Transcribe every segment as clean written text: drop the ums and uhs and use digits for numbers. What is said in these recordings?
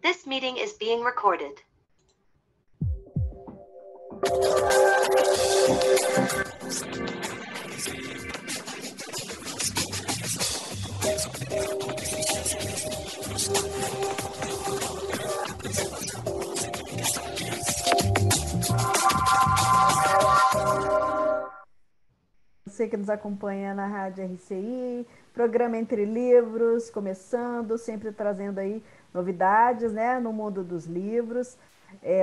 This meeting is being recorded. Você que nos acompanha na Rádio RCI, programa Entre Livros, começando, sempre trazendo aí novidades, né, no mundo dos livros.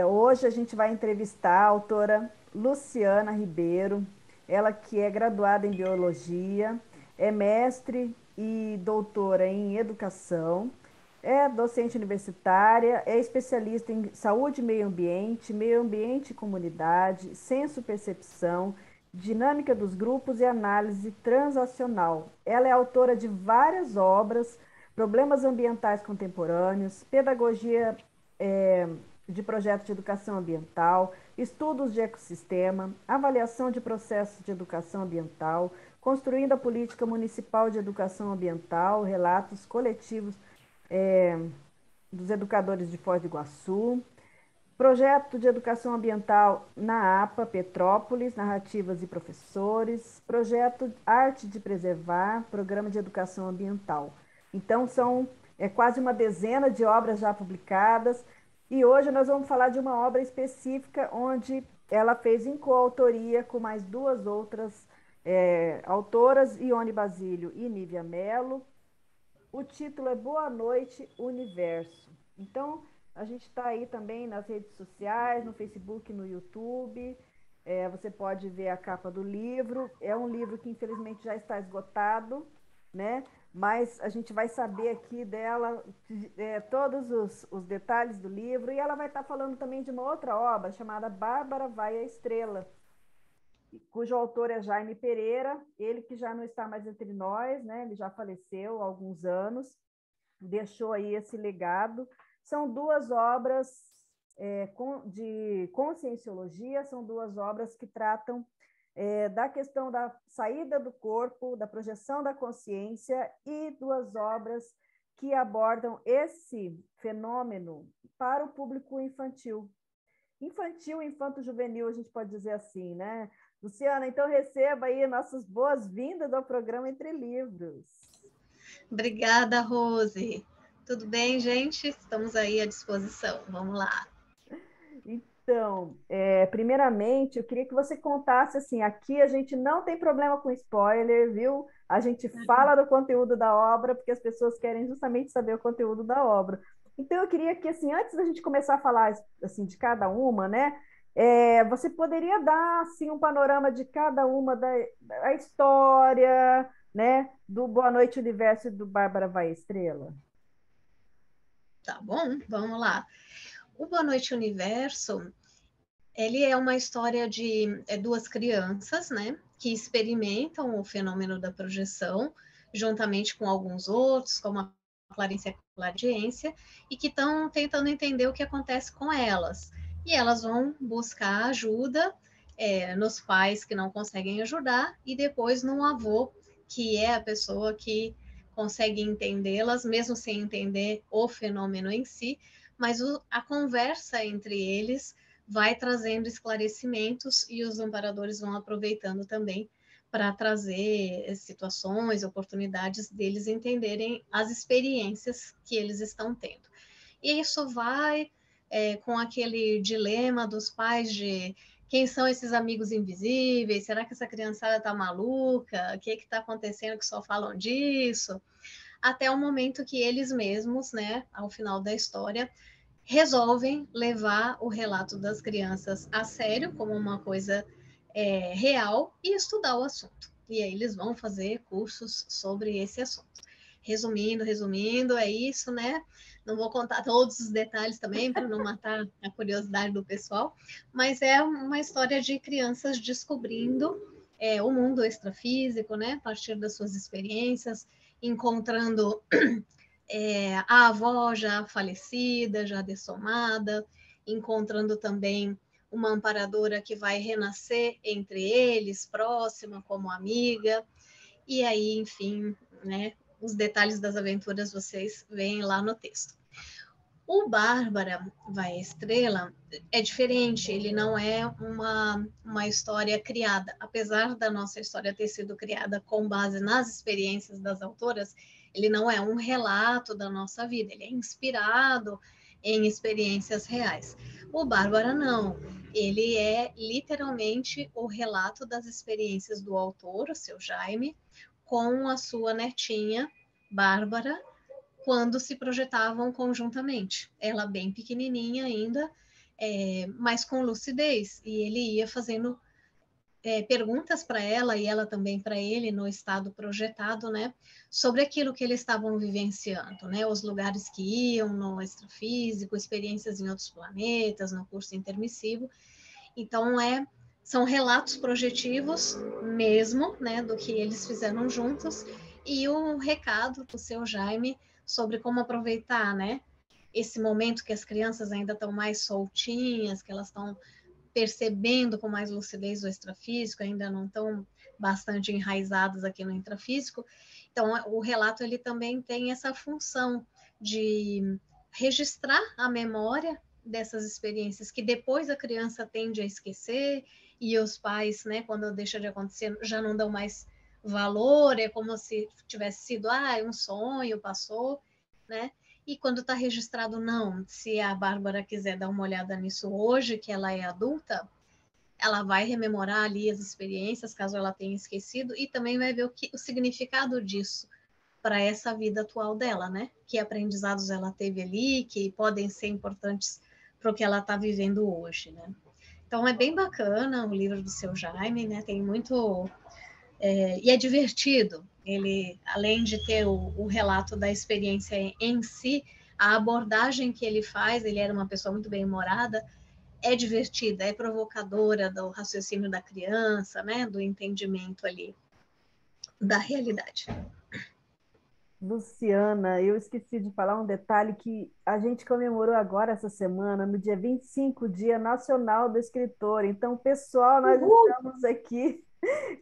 Hoje a gente vai entrevistar a autora Luciana Ribeiro, ela que é graduada em Biologia, é mestre e doutora em Educação, é docente universitária, é especialista em saúde e meio ambiente e comunidade, senso-percepção, dinâmica dos grupos e análise transacional. Ela é autora de várias obras, problemas ambientais contemporâneos, pedagogia de projetos de educação ambiental, estudos de ecossistema, avaliação de processos de educação ambiental, construindo a política municipal de educação ambiental, relatos coletivos dos educadores de Foz do Iguaçu, projeto de educação ambiental na APA Petrópolis, narrativas e professores, projeto Arte de Preservar, programa de educação ambiental. Então, são quase uma dezena de obras já publicadas, e hoje nós vamos falar de uma obra específica onde ela fez em coautoria com mais duas outras autoras, Ione Basílio e Nívia Mello. O título é Boa Noite, Universo. Então, a gente está aí também nas redes sociais, no Facebook, no YouTube. Você pode ver a capa do livro. É um livro que, infelizmente, já está esgotado, né? Mas a gente vai saber aqui dela todos os detalhes do livro. E ela vai estar falando também de uma outra obra chamada Bárbara Vai à Estrela, cujo autor é Jaime Pereira, ele que já não está mais entre nós, né? Ele já faleceu há alguns anos, deixou aí esse legado. São duas obras de conscienciologia, são duas obras que tratam da questão da saída do corpo, da projeção da consciência, e duas obras que abordam esse fenômeno para o público infantil. Infantil, infanto-juvenil, a gente pode dizer assim, né? Luciana, então receba aí nossas boas-vindas ao programa Entre Livros. Obrigada, Rose. Tudo bem, gente? Estamos aí à disposição. Vamos lá. Então, primeiramente, eu queria que você contasse, assim, aqui a gente não tem problema com spoiler, viu? A gente fala do conteúdo da obra, porque as pessoas querem justamente saber o conteúdo da obra. Então, eu queria que, assim, antes da gente começar a falar, assim, de cada uma, né? Você poderia dar, assim, um panorama de cada uma da história, né? Do Boa Noite, Universo e do Bárbara Vai Estrela? Tá bom, vamos lá. O Boa Noite, Universo, ele é uma história de duas crianças, né? Que experimentam o fenômeno da projeção, juntamente com alguns outros, como a Clarência e a Claridiência, e que estão tentando entender o que acontece com elas. E elas vão buscar ajuda nos pais que não conseguem ajudar, e depois no avô, que é a pessoa que consegue entendê-las, mesmo sem entender o fenômeno em si, mas a conversa entre eles vai trazendo esclarecimentos, e os amparadores vão aproveitando também para trazer situações, oportunidades deles entenderem as experiências que eles estão tendo. E isso vai com aquele dilema dos pais de quem são esses amigos invisíveis, será que essa criançada está maluca, o que está acontecendo que só falam disso? Até o momento que eles mesmos, né, ao final da história, resolvem levar o relato das crianças a sério, como uma coisa real, e estudar o assunto. E aí eles vão fazer cursos sobre esse assunto. Resumindo, é isso, né? Não vou contar todos os detalhes também, para não matar a curiosidade do pessoal, mas é uma história de crianças descobrindo o mundo extrafísico, né? A partir das suas experiências, encontrando a avó já falecida, já dessomada, encontrando também uma amparadora que vai renascer entre eles, próxima, como amiga, e aí, enfim, né, os detalhes das aventuras vocês veem lá no texto. O Bárbara vai à Estrela é diferente, ele não é uma história criada. Apesar da nossa história ter sido criada com base nas experiências das autoras, ele não é um relato da nossa vida, ele é inspirado em experiências reais. O Bárbara não, ele é literalmente o relato das experiências do autor, o seu Jaime, com a sua netinha, Bárbara, quando se projetavam conjuntamente. Ela bem pequenininha ainda, mas com lucidez. E ele ia fazendo perguntas para ela e ela também para ele no estado projetado, né? Sobre aquilo que eles estavam vivenciando, né? Os lugares que iam no extrafísico, experiências em outros planetas, no curso intermissivo. Então, são relatos projetivos mesmo, né? Do que eles fizeram juntos. E um recado para o seu Jaime sobre como aproveitar, né? Esse momento que as crianças ainda estão mais soltinhas, que elas estão percebendo com mais lucidez o extrafísico, ainda não estão bastante enraizadas aqui no intrafísico. Então, o relato ele também tem essa função de registrar a memória dessas experiências que depois a criança tende a esquecer e os pais, né, quando deixa de acontecer, já não dão mais valor, é como se tivesse sido um sonho, passou, né? E quando está registrado, não, se a Bárbara quiser dar uma olhada nisso hoje, que ela é adulta, ela vai rememorar ali as experiências, caso ela tenha esquecido, e também vai ver o significado disso para essa vida atual dela, né? Que aprendizados ela teve ali, que podem ser importantes para o que ela está vivendo hoje, né? Então é bem bacana o livro do seu Jaime, né? Tem muito e é divertido. Ele, além de ter o relato da experiência em si, a abordagem que ele faz, ele era uma pessoa muito bem-humorada, é divertida, é provocadora do raciocínio da criança, né, do entendimento ali da realidade. Luciana, eu esqueci de falar um detalhe que a gente comemorou agora essa semana, no dia 25, Dia Nacional do Escritor. Então, pessoal, nós estamos aqui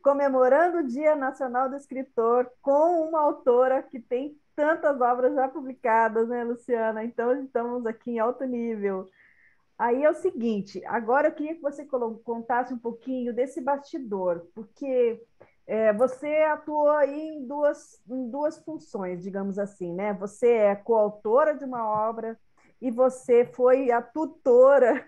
comemorando o Dia Nacional do Escritor com uma autora que tem tantas obras já publicadas, né, Luciana? Então, estamos aqui em alto nível. Aí é o seguinte, agora eu queria que você contasse um pouquinho desse bastidor, porque você atuou aí em duas funções, digamos assim, né? Você é coautora de uma obra e você foi a tutora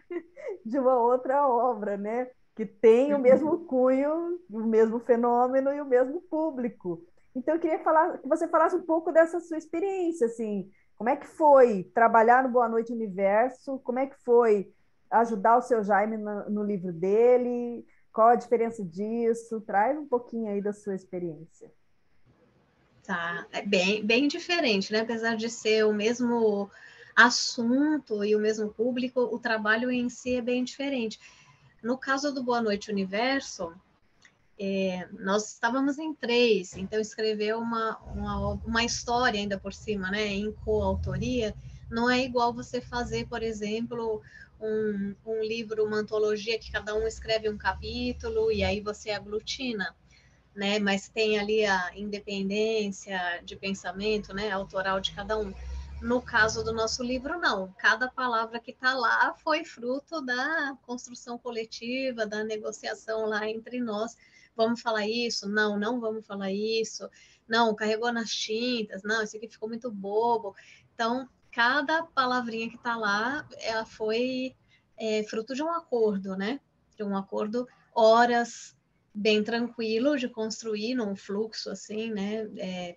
de uma outra obra, né? Que tem o mesmo cunho, o mesmo fenômeno e o mesmo público. Então, eu queria que você falasse um pouco dessa sua experiência, assim, como é que foi trabalhar no Boa Noite Universo? Como é que foi ajudar o seu Jaime no livro dele? Qual a diferença disso? Traz um pouquinho aí da sua experiência. Tá, é bem diferente, né? Apesar de ser o mesmo assunto e o mesmo público, o trabalho em si é bem diferente. No caso do Boa Noite Universo, nós estávamos em três, então escrever uma história ainda por cima, né, em coautoria, não é igual você fazer, por exemplo, um livro, uma antologia que cada um escreve um capítulo e aí você aglutina, né, mas tem ali a independência de pensamento, né, autoral de cada um. No caso do nosso livro, não. Cada palavra que está lá foi fruto da construção coletiva, da negociação lá entre nós. Vamos falar isso? Não, não vamos falar isso. Não, carregou nas tintas. Não, isso aqui ficou muito bobo. Então, cada palavrinha que está lá, ela foi fruto de um acordo, né? De um acordo, horas bem tranquilo de construir num fluxo assim, né?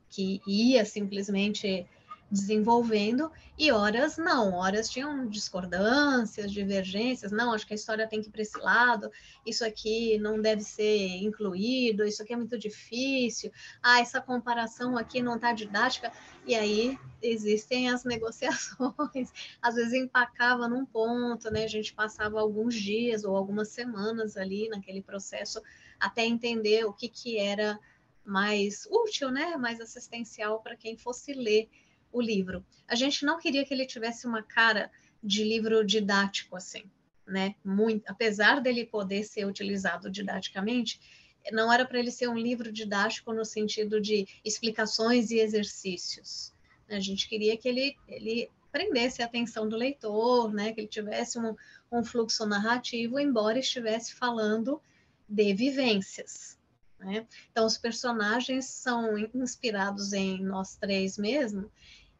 Que ia simplesmente desenvolvendo, e horas não, horas tinham discordâncias, divergências, não, acho que a história tem que ir para esse lado, isso aqui não deve ser incluído, isso aqui é muito difícil, essa comparação aqui não está didática, e aí existem as negociações, às vezes empacava num ponto, né, a gente passava alguns dias ou algumas semanas ali naquele processo, até entender o que era mais útil, né, mais assistencial para quem fosse ler o livro. A gente não queria que ele tivesse uma cara de livro didático, assim, né? Muito, apesar dele poder ser utilizado didaticamente, não era para ele ser um livro didático no sentido de explicações e exercícios. A gente queria que ele prendesse a atenção do leitor, né? Que ele tivesse um fluxo narrativo, embora estivesse falando de vivências, né? Então, os personagens são inspirados em nós três mesmo,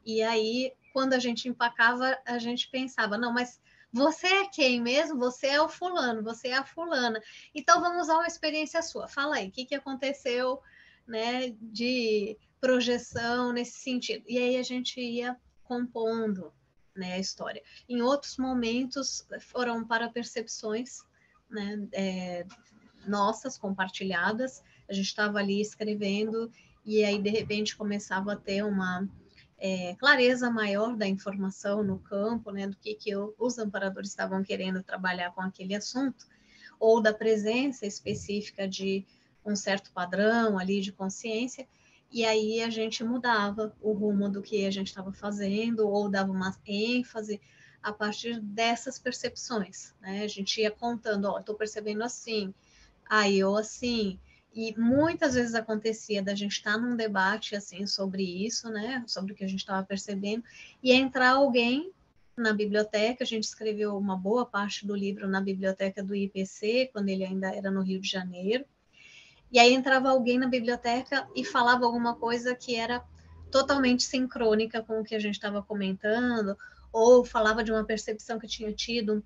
e aí, quando a gente empacava, a gente pensava, não, mas você é quem mesmo? Você é o fulano, você é a fulana. Então, vamos usar uma experiência sua. Fala aí, o que aconteceu, né, de projeção nesse sentido? E aí a gente ia compondo, né, a história. Em outros momentos, foram para percepções, né, nossas, compartilhadas. A gente estava ali escrevendo e aí, de repente, começava a ter uma clareza maior da informação no campo, né, do que os amparadores estavam querendo trabalhar com aquele assunto, ou da presença específica de um certo padrão ali de consciência, e aí a gente mudava o rumo do que a gente estava fazendo, ou dava uma ênfase a partir dessas percepções, né? A gente ia contando, ó, estou percebendo assim, aí eu assim, e muitas vezes acontecia da gente estar num debate assim sobre isso, né? Sobre o que a gente estava percebendo, e entrar alguém na biblioteca. A gente escreveu uma boa parte do livro na biblioteca do IPC, quando ele ainda era no Rio de Janeiro. E aí entrava alguém na biblioteca e falava alguma coisa que era totalmente sincrônica com o que a gente estava comentando, ou falava de uma percepção que tinha tido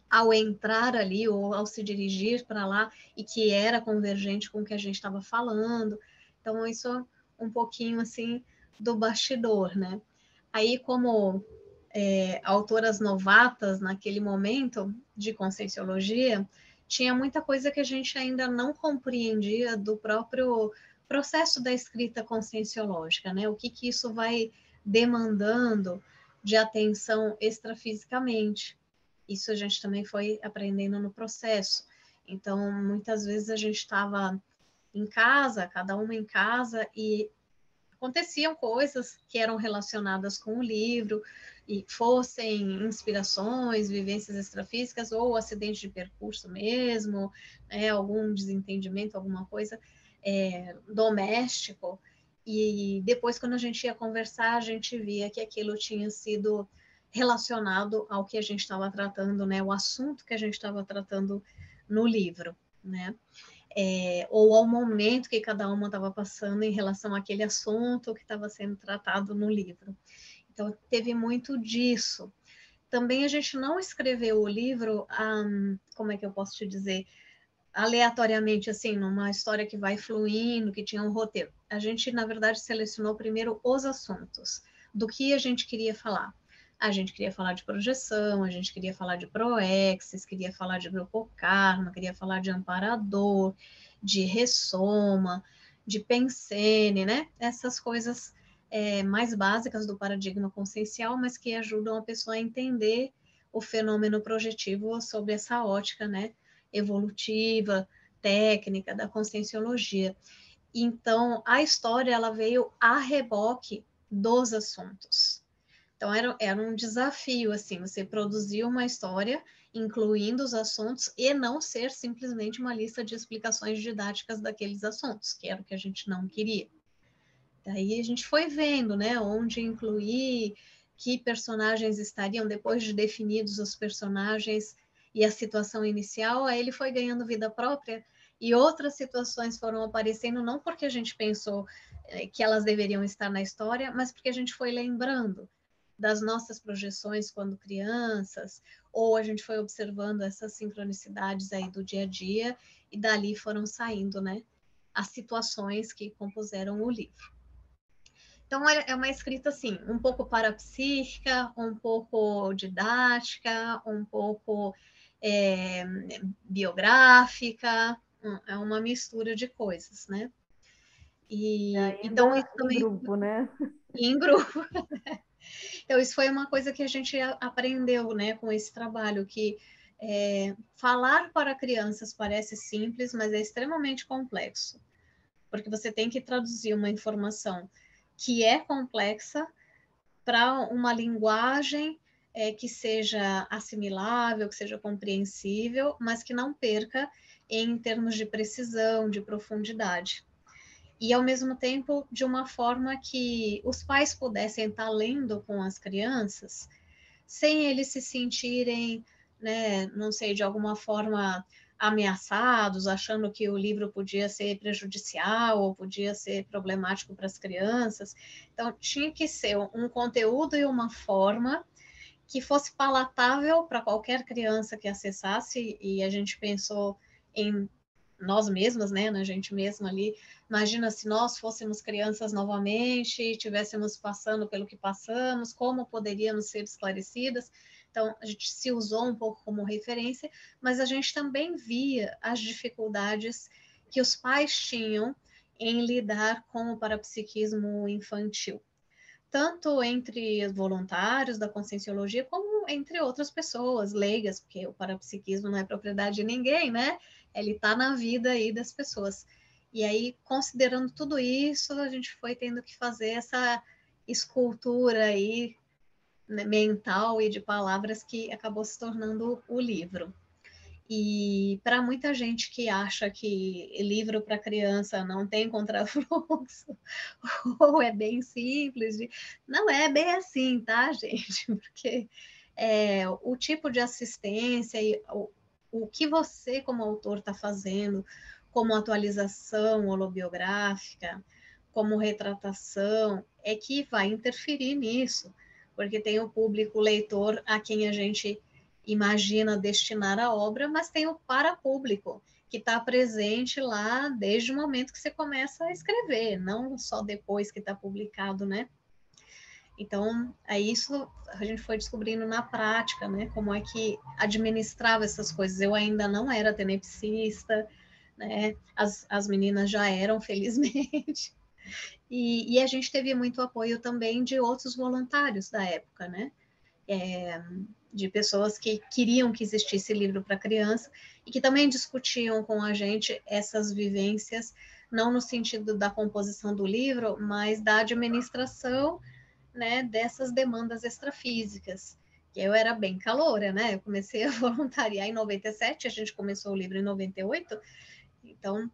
ao entrar ali ou ao se dirigir para lá e que era convergente com o que a gente estava falando. Então, isso é um pouquinho assim do bastidor, né? Aí, como autoras novatas naquele momento de conscienciologia, tinha muita coisa que a gente ainda não compreendia do próprio processo da escrita conscienciológica, né? O que isso vai demandando de atenção extrafisicamente. Isso a gente também foi aprendendo no processo. Então, muitas vezes a gente estava em casa, cada uma em casa, e aconteciam coisas que eram relacionadas com o livro, e fossem inspirações, vivências extrafísicas, ou acidente de percurso mesmo, né, algum desentendimento, alguma coisa doméstico. E depois, quando a gente ia conversar, a gente via que aquilo tinha sido relacionado ao que a gente estava tratando, né, o assunto que a gente estava tratando no livro, né? Ou ao momento que cada uma estava passando em relação àquele assunto que estava sendo tratado no livro. Então, teve muito disso. Também a gente não escreveu o livro, como é que eu posso te dizer, aleatoriamente, assim, numa história que vai fluindo, que tinha um roteiro. A gente, na verdade, selecionou primeiro os assuntos, do que a gente queria falar. A gente queria falar de projeção, a gente queria falar de proexis, queria falar de grupo karma, queria falar de amparador, de ressoma, de pensene, né? Essas coisas mais básicas do paradigma consciencial, mas que ajudam a pessoa a entender o fenômeno projetivo sob essa ótica, né? Evolutiva, técnica da conscienciologia. Então, a história ela veio a reboque dos assuntos. Então, era um desafio, assim, você produzir uma história incluindo os assuntos e não ser simplesmente uma lista de explicações didáticas daqueles assuntos, que era o que a gente não queria. Daí a gente foi vendo, né, onde incluir, que personagens estariam, depois de definidos os personagens e a situação inicial, aí ele foi ganhando vida própria e outras situações foram aparecendo, não porque a gente pensou que elas deveriam estar na história, mas porque a gente foi lembrando das nossas projeções quando crianças, ou a gente foi observando essas sincronicidades aí do dia a dia, e dali foram saindo, né, as situações que compuseram o livro. Então, é uma escrita, assim, um pouco parapsíquica, um pouco didática, um pouco biográfica, é uma mistura de coisas, né? E então, isso Em também... grupo, né? Em grupo. Então, isso foi uma coisa que a gente aprendeu, né, com esse trabalho, que falar para crianças parece simples, mas é extremamente complexo, porque você tem que traduzir uma informação que é complexa para uma linguagem que seja assimilável, que seja compreensível, mas que não perca em termos de precisão, de profundidade. e ao mesmo tempo de uma forma que os pais pudessem estar lendo com as crianças, sem eles se sentirem, né, não sei, de alguma forma ameaçados, achando que o livro podia ser prejudicial ou podia ser problemático para as crianças. Então, tinha que ser um conteúdo e uma forma que fosse palatável para qualquer criança que acessasse, e a gente pensou em nós mesmas, né, na gente mesma ali. Imagina se nós fôssemos crianças novamente e estivéssemos passando pelo que passamos, como poderíamos ser esclarecidas. Então, a gente se usou um pouco como referência, mas a gente também via as dificuldades que os pais tinham em lidar com o parapsiquismo infantil, tanto entre voluntários da Conscienciologia, como entre outras pessoas leigas, porque o parapsiquismo não é propriedade de ninguém, né? Ele está na vida aí das pessoas. E aí, considerando tudo isso, a gente foi tendo que fazer essa escultura aí, né, mental e de palavras que acabou se tornando o livro. E para muita gente que acha que livro para criança não tem contrafluxo, ou é bem simples, não é bem assim, tá, gente? Porque o tipo de assistência e o que você, como autor, está fazendo, como atualização holobiográfica, como retratação, é que vai interferir nisso, porque tem o público leitor a quem a gente imagina destinar a obra, mas tem o para-público, que está presente lá desde o momento que você começa a escrever, não só depois que está publicado, né? Então, aí isso a gente foi descobrindo na prática, né? Como é que administrava essas coisas. Eu ainda não era tenepsista, né? As meninas já eram, felizmente. E a gente teve muito apoio também de outros voluntários da época, né? De pessoas que queriam que existisse livro para criança e que também discutiam com a gente essas vivências, não no sentido da composição do livro, mas da administração, né, dessas demandas extrafísicas. Que eu era bem caloura, né? Eu comecei a voluntariar em 97, a gente começou o livro em 98, então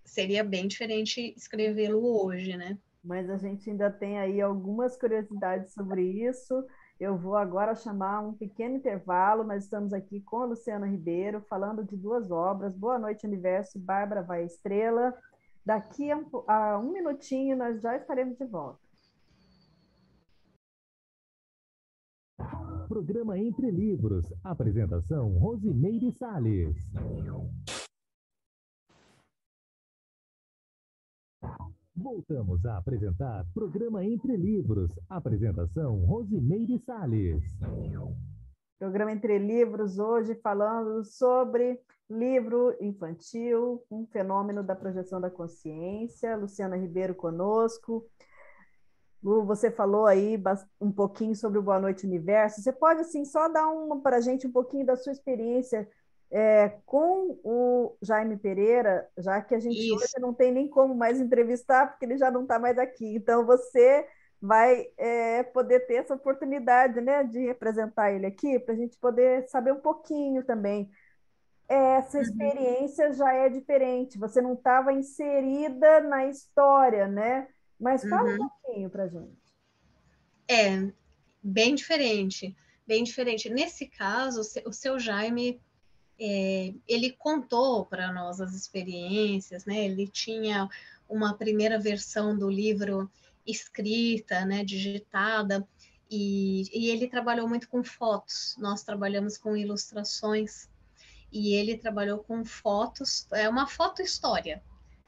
seria bem diferente escrevê-lo hoje, né? Mas a gente ainda tem aí algumas curiosidades sobre isso. Eu vou agora chamar um pequeno intervalo. Nós estamos aqui com a Luciana Ribeiro, falando de duas obras, Boa Noite Universo e Bárbara Vai Estrela. Daqui a um minutinho nós já estaremos de volta. Programa Entre Livros. Apresentação Rosimeire Salles. Voltamos a apresentar Programa Entre Livros. Apresentação Rosimeire Salles. Programa Entre Livros, hoje falando sobre livro infantil, um fenômeno da projeção da consciência. Luciana Ribeiro conosco. Lu, você falou aí um pouquinho sobre o Boa Noite Universo. Você pode, assim, só dar para a gente um pouquinho da sua experiência com o Jaime Pereira, já que a gente hoje não tem nem como mais entrevistar, porque ele já não está mais aqui. Então, você vai poder ter essa oportunidade, né, de representar ele aqui, para a gente poder saber um pouquinho também. Essa experiência já é diferente, você não estava inserida na história, né? Mas fala um pouquinho para a gente. Bem diferente, bem diferente. Nesse caso, o seu Jaime, ele contou para nós as experiências, né? Ele tinha uma primeira versão do livro escrita, né, digitada, e ele trabalhou muito com fotos. Nós trabalhamos com ilustrações, e ele trabalhou com fotos, é uma foto-história,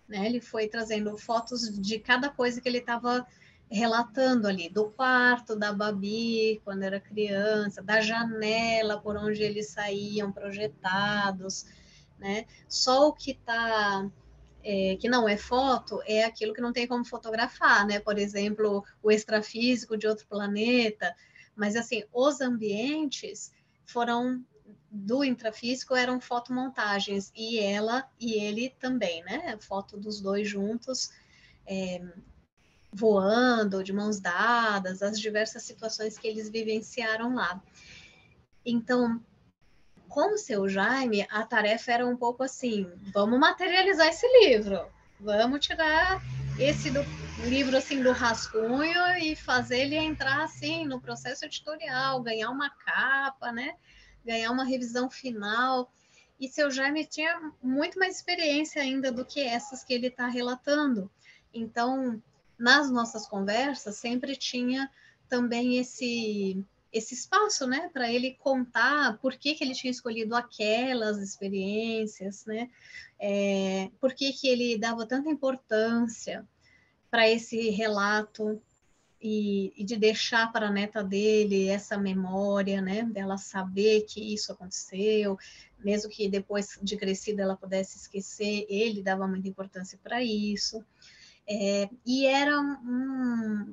né? Ele foi trazendo fotos de cada coisa que ele estava relatando ali, do quarto da Babi, quando era criança, da janela por onde eles saíam projetados, né? Só o que está que não é foto, é aquilo que não tem como fotografar, né? Por exemplo, o extrafísico de outro planeta. Mas, assim, os ambientes foram do intrafísico, eram fotomontagens, e ela e ele também, né? Foto dos dois juntos, voando, de mãos dadas, as diversas situações que eles vivenciaram lá. Então, com o seu Jaime, a tarefa era um pouco assim: vamos materializar esse livro, vamos tirar esse do livro assim do rascunho e fazer ele entrar assim no processo editorial, ganhar uma capa, né? Ganhar uma revisão final. E seu Jaime tinha muito mais experiência ainda do que essas que ele está relatando. Então, nas nossas conversas, sempre tinha também esse espaço, né, para ele contar por que ele tinha escolhido aquelas experiências, né, por que ele dava tanta importância para esse relato e de deixar para a neta dele essa memória, né, dela saber que isso aconteceu, mesmo que depois de crescida ela pudesse esquecer, ele dava muita importância para isso. E era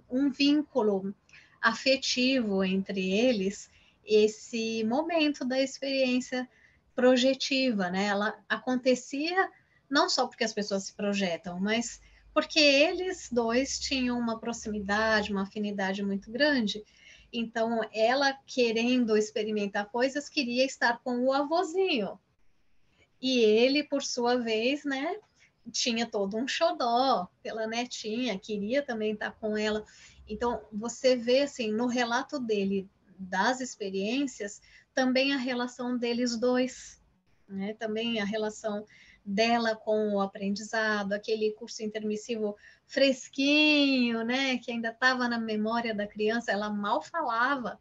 um vínculo afetivo entre eles, esse momento da experiência projetiva, né? Ela acontecia não só porque as pessoas se projetam, mas porque eles dois tinham uma proximidade, uma afinidade muito grande. Então, ela querendo experimentar coisas, queria estar com o avôzinho. E ele, por sua vez, né, tinha todo um xodó pela netinha, queria também estar com ela. Então, você vê, assim, no relato dele, das experiências, também a relação deles dois, né? Também a relação dela com o aprendizado, aquele curso intermissivo fresquinho, né? Que ainda estava na memória da criança, ela mal falava,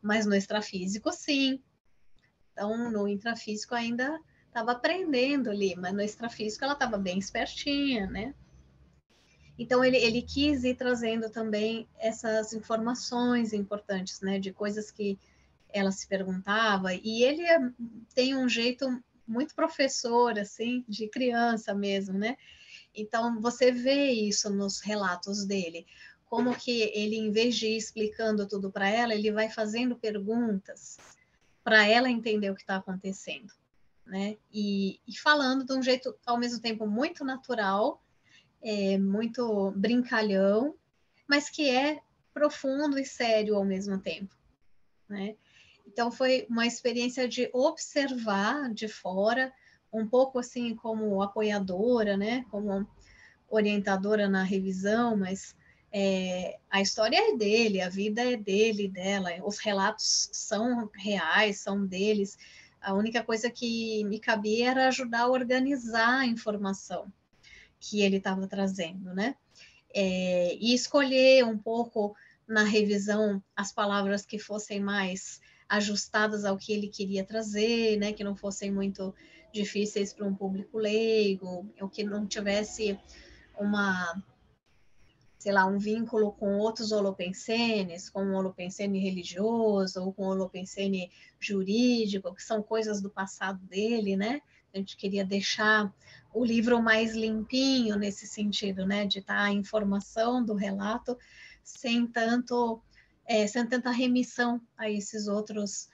mas no extrafísico, sim. Então, no intrafísico ainda estava aprendendo ali, mas no extrafísico ela estava bem espertinha, né? Então, ele quis ir trazendo também essas informações importantes, né? De coisas que ela se perguntava. E ele tem um jeito muito professor, assim, de criança mesmo, né? Então, você vê isso nos relatos dele. Como que ele, em vez de ir explicando tudo para ela, ele vai fazendo perguntas para ela entender o que está acontecendo, né? E falando de um jeito, ao mesmo tempo, muito natural, muito brincalhão, mas que é profundo e sério ao mesmo tempo, né? Então, foi uma experiência de observar de fora, um pouco assim como apoiadora, né? Como orientadora na revisão, mas a história é dele, a vida é dele, dela, os relatos são reais, são deles. A única coisa que me cabia era ajudar a organizar a informação que ele estava trazendo, né? E escolher um pouco na revisão as palavras que fossem mais ajustadas ao que ele queria trazer, né? Que não fossem muito difíceis para um público leigo, ou que não tivesse sei lá, um vínculo com outros holopensenes, com um holopensene religioso ou com um holopensene jurídico, que são coisas do passado dele, né? A gente queria deixar o livro mais limpinho nesse sentido, né? De estar a informação do relato sem tanta remissão a esses outras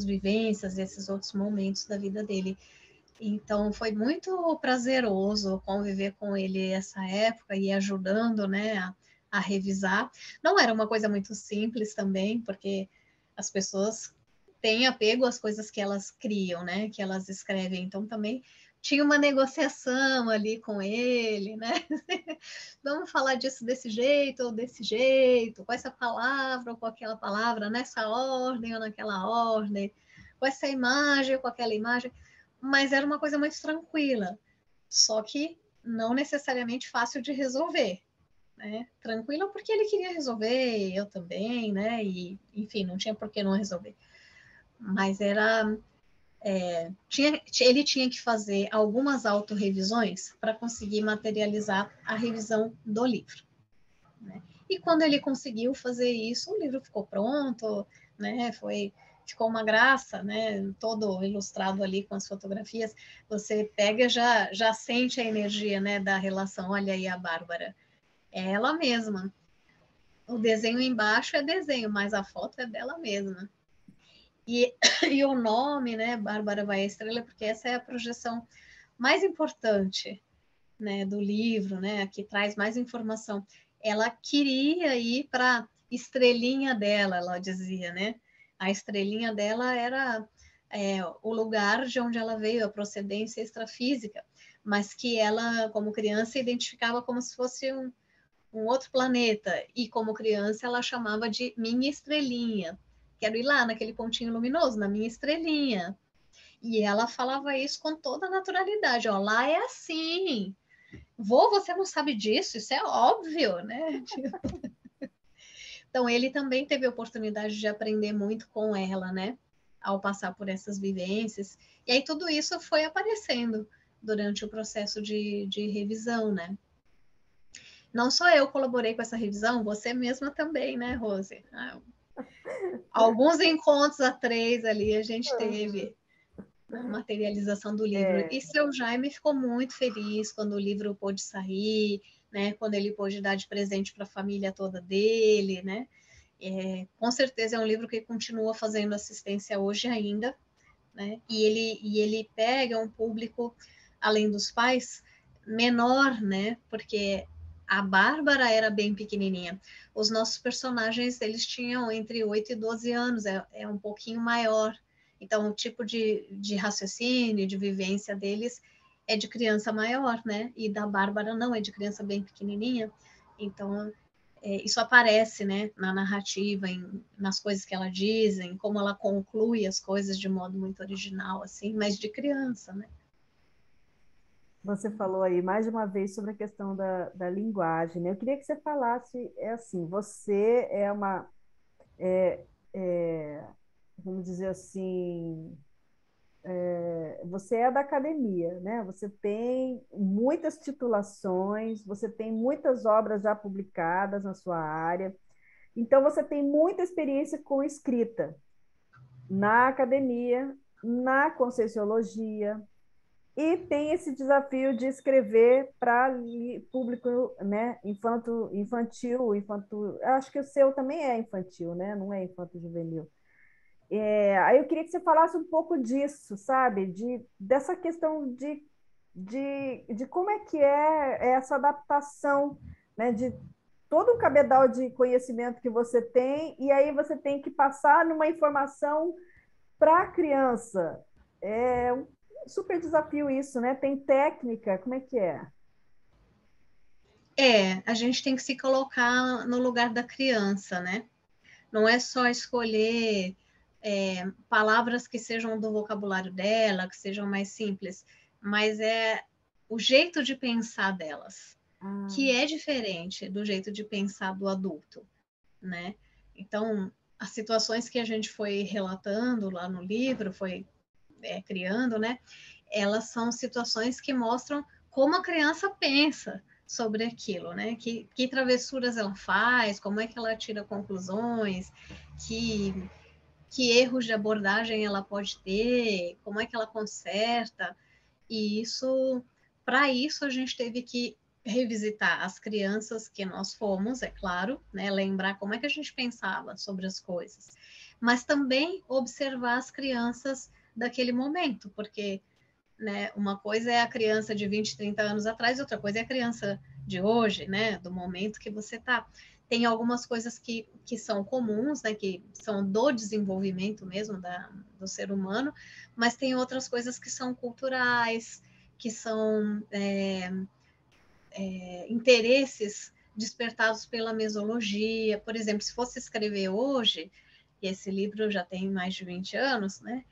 vivências, esses outros momentos da vida dele. Então, foi muito prazeroso conviver com ele essa época e ajudando, né, a revisar. Não era uma coisa muito simples também, porque as pessoas têm apego às coisas que elas criam, né, que elas escrevem. Então, também tinha uma negociação ali com ele, né? Vamos falar disso desse jeito ou desse jeito, com essa palavra ou com aquela palavra, nessa ordem ou naquela ordem, com essa imagem ou com aquela imagem, mas era uma coisa muito tranquila, só que não necessariamente fácil de resolver, né? Tranquila porque ele queria resolver, eu também, né? E, enfim, não tinha por que não resolver. Mas ele tinha que fazer algumas autorrevisões para conseguir materializar a revisão do livro, né? E quando ele conseguiu fazer isso, o livro ficou pronto, né? Ficou uma graça, né? Todo ilustrado ali com as fotografias. Você pega já sente a energia, né, da relação. Olha aí a Bárbara, é ela mesma. O desenho embaixo é desenho, mas a foto é dela mesma. E o nome, né, Bárbara vai à Estrela, porque essa é a projeção mais importante, né, do livro, né, que traz mais informação. Ela queria ir para estrelinha dela, ela dizia, né? A estrelinha dela era o lugar de onde ela veio, a procedência extrafísica. mas que ela, como criança, identificava como se fosse um outro planeta, e como criança ela chamava de minha estrelinha. Quero ir lá naquele pontinho luminoso, na minha estrelinha. E ela falava isso com toda a naturalidade, ó, lá é assim. Vô, você não sabe disso? Isso é óbvio, né? Então, ele também teve a oportunidade de aprender muito com ela, né? Ao passar por essas vivências. E aí, tudo isso foi aparecendo durante o processo de revisão, né? Não só eu colaborei com essa revisão, você mesma também, né, Rose? Alguns encontros a três ali a gente teve na materialização do livro. E seu Jaime ficou muito feliz quando o livro pôde sair, né? Quando ele pôde dar de presente para a família toda dele, né? Com certeza é um livro que continua fazendo assistência hoje ainda, né? E ele pega um público, além dos pais, menor, né? Porque a Bárbara era bem pequenininha. Os nossos personagens, eles tinham entre 8 e 12 anos, é um pouquinho maior. Então, o tipo de raciocínio, de vivência deles é de criança maior, né? E da Bárbara não, é de criança bem pequenininha. Então, isso aparece, né, na narrativa, nas coisas que ela diz, em como ela conclui as coisas de modo muito original, assim, mas de criança, né? Você falou aí mais de uma vez sobre a questão da linguagem, né? Eu queria que você falasse, assim, você é uma, é, vamos dizer assim, você é da academia, né? Você tem muitas titulações, você tem muitas obras já publicadas na sua área, então você tem muita experiência com escrita na academia, na Conscienciologia, e tem esse desafio de escrever para público, né, infantil, acho que o seu também é infantil, né? Não é infanto-juvenil. Aí eu queria que você falasse um pouco disso, sabe? Dessa questão de como é que é essa adaptação, né? De todo o cabedal de conhecimento que você tem, e aí você tem que passar numa informação para a criança. É um super desafio isso, né? Tem técnica, como é que é? A gente tem que se colocar no lugar da criança, né? Não é só escolher palavras que sejam do vocabulário dela, que sejam mais simples, mas é o jeito de pensar delas, que é diferente do jeito de pensar do adulto, né? Então, as situações que a gente foi relatando lá no livro, foi criando, né? Elas são situações que mostram como a criança pensa sobre aquilo, né? Que travessuras ela faz, como é que ela tira conclusões, que erros de abordagem ela pode ter, como é que ela conserta. E isso, para isso, a gente teve que revisitar as crianças que nós fomos, é claro, né? Lembrar como é que a gente pensava sobre as coisas, mas também observar as crianças daquele momento, porque, né, uma coisa é a criança de 20, 30 anos atrás, outra coisa é a criança de hoje, né, do momento que você está. Tem algumas coisas que são comuns, né, que são do desenvolvimento mesmo do ser humano, mas tem outras coisas que são culturais, que são interesses despertados pela mesologia. Por exemplo, se fosse escrever hoje, e esse livro já tem mais de 20 anos, né,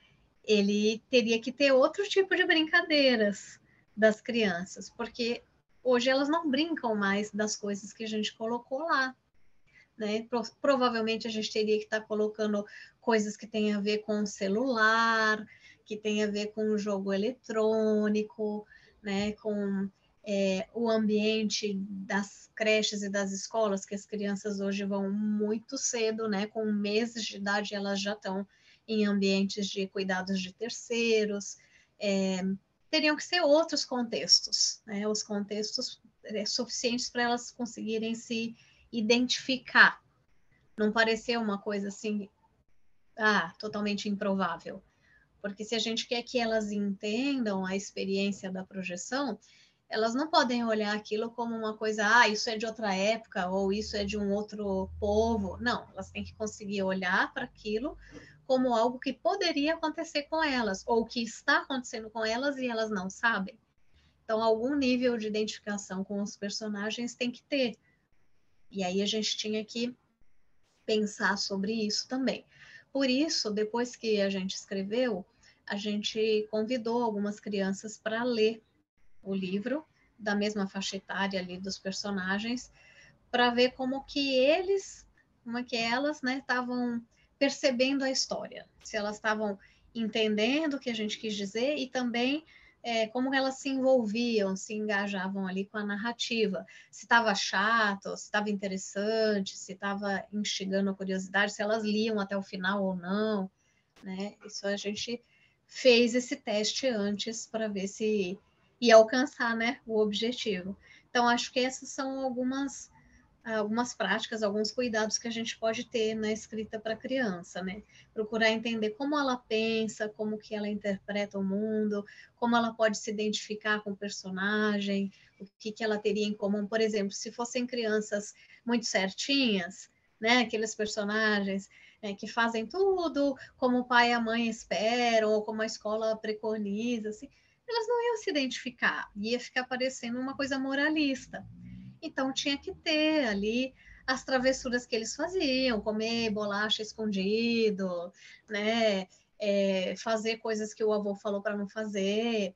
ele teria que ter outro tipo de brincadeiras das crianças, porque hoje elas não brincam mais das coisas que a gente colocou lá, né? Provavelmente a gente teria que estar colocando coisas que têm a ver com o celular, que tem a ver com o jogo eletrônico, né? Com o ambiente das creches e das escolas, que as crianças hoje vão muito cedo, né? Com meses de idade elas já estão em ambientes de cuidados de terceiros. Teriam que ser outros contextos, né? Os contextos suficientes para elas conseguirem se identificar, não parecer uma coisa assim, totalmente improvável. Porque se a gente quer que elas entendam a experiência da projeção, elas não podem olhar aquilo como uma coisa, isso é de outra época, ou isso é de um outro povo. Não, elas têm que conseguir olhar para aquilo como algo que poderia acontecer com elas, ou que está acontecendo com elas e elas não sabem. Então, algum nível de identificação com os personagens tem que ter. E aí a gente tinha que pensar sobre isso também. Por isso, depois que a gente escreveu, a gente convidou algumas crianças para ler o livro, da mesma faixa etária ali dos personagens, para ver como que eles, como é que elas, né, estavam percebendo a história, se elas estavam entendendo o que a gente quis dizer e também como elas se envolviam, se engajavam ali com a narrativa, se estava chato, se estava interessante, se estava instigando a curiosidade, se elas liam até o final ou não, né? Isso a gente fez esse teste antes para ver se ia alcançar, né, o objetivo. Então, acho que essas são algumas práticas, alguns cuidados que a gente pode ter na escrita para criança, né? Procurar entender como ela pensa, como que ela interpreta o mundo, como ela pode se identificar com o personagem, o que que ela teria em comum. Por exemplo, se fossem crianças muito certinhas, né? Aqueles personagens que fazem tudo como o pai e a mãe esperam, ou como a escola preconiza, assim, elas não iam se identificar, ia ficar parecendo uma coisa moralista. Então tinha que ter ali as travessuras que eles faziam, comer bolacha escondido, né? Fazer coisas que o avô falou para não fazer,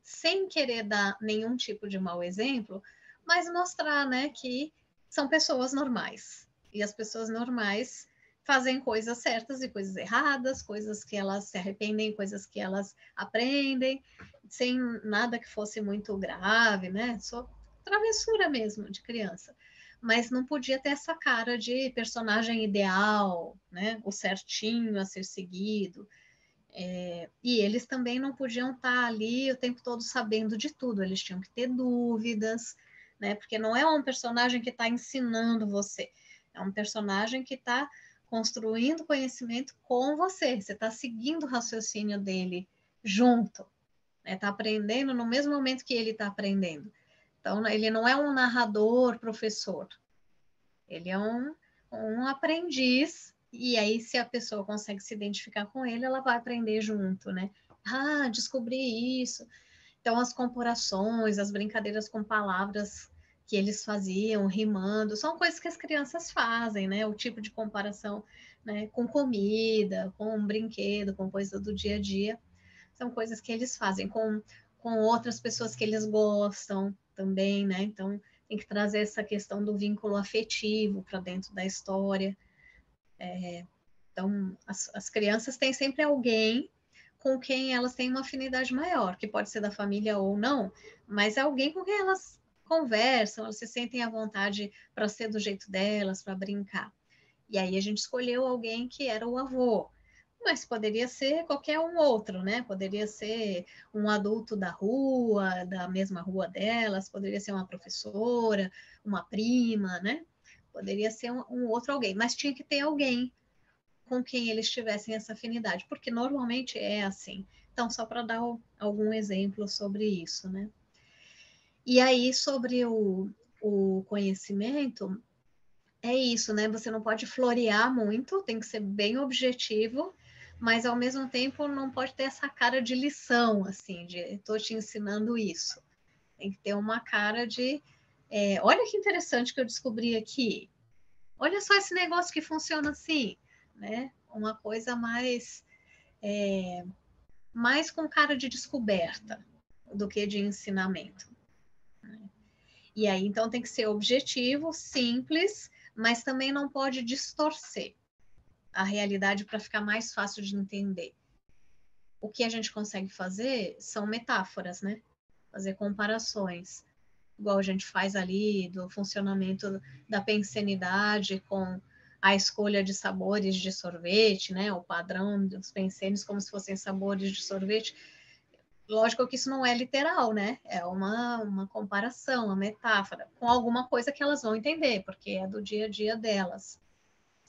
sem querer dar nenhum tipo de mau exemplo, mas mostrar, né, que são pessoas normais. E as pessoas normais fazem coisas certas e coisas erradas, coisas que elas se arrependem, coisas que elas aprendem, sem nada que fosse muito grave, né? Só travessura mesmo de criança. Mas não podia ter essa cara de personagem ideal, né? O certinho a ser seguido. E eles também não podiam estar ali o tempo todo sabendo de tudo, eles tinham que ter dúvidas, né? Porque não é um personagem que está ensinando você, é um personagem que está construindo conhecimento com você, você está seguindo o raciocínio dele junto, né? Está aprendendo no mesmo momento que ele está aprendendo. Então, ele não é um narrador, professor, ele é um aprendiz, e aí, se a pessoa consegue se identificar com ele, ela vai aprender junto, né? Ah, descobri isso. Então, as comparações, as brincadeiras com palavras que eles faziam, rimando, são coisas que as crianças fazem, né? O tipo de comparação, né, com comida, com um brinquedo, com coisa do dia a dia, são coisas que eles fazem com outras pessoas que eles gostam também, né? Então, tem que trazer essa questão do vínculo afetivo para dentro da história. Então, as crianças têm sempre alguém com quem elas têm uma afinidade maior, que pode ser da família ou não, mas é alguém com quem elas conversam, elas se sentem à vontade para ser do jeito delas, para brincar. E aí a gente escolheu alguém que era o avô, mas poderia ser qualquer um outro, né? Poderia ser um adulto da rua, da mesma rua delas, poderia ser uma professora, uma prima, né? Poderia ser um outro alguém, mas tinha que ter alguém com quem eles tivessem essa afinidade, porque normalmente é assim. Então, só para dar algum exemplo sobre isso, né? E aí, sobre o conhecimento, é isso, né? Você não pode florear muito, tem que ser bem objetivo, mas ao mesmo tempo não pode ter essa cara de lição, assim, de estou te ensinando isso. Tem que ter uma cara de olha que interessante que eu descobri aqui. Olha só esse negócio que funciona assim, né? Uma coisa mais com cara de descoberta do que de ensinamento. E aí, então, tem que ser objetivo, simples, mas também não pode distorcer a realidade para ficar mais fácil de entender. O que a gente consegue fazer são metáforas, né? Fazer comparações, igual a gente faz ali do funcionamento da pensenidade com a escolha de sabores de sorvete, né? O padrão dos pensenes como se fossem sabores de sorvete. Lógico que isso não é literal, né? É uma comparação, uma metáfora, com alguma coisa que elas vão entender, porque é do dia a dia delas.